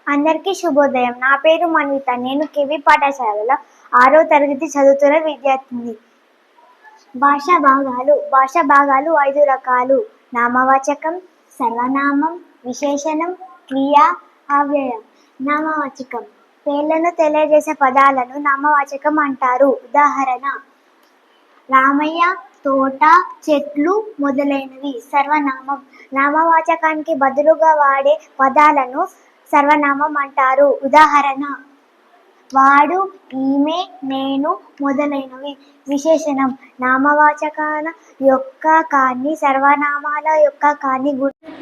అందరికీ శుభోదయం. నా పేరు మన్విత. నేను కెవి పాఠశాలలో 6వ తరగతి చదువుతున్న విద్యార్థిని. భాషా భాగాలు 5 రకాలు. నామవాచకం, సర్వనామం, విశేషణం, క్రియ, అవ్యయం. నామవాచకం పేర్లను తెలియజేసే పదాలను నామవాచకం అంటారు. ఉదాహరణ: రామయ్య, తోట, చెట్లు మొదలైనవి. సర్వనామం నామవాచకానికి బదులుగా వాడే పదాలను సర్వనామం అంటారు. ఉదాహరణ: వాడు, ఈమె, నేను మొదలైనవి. విశేషణం నామవాచకాల యొక్క కానీ సర్వనామాల యొక్క కానీ గుర్తు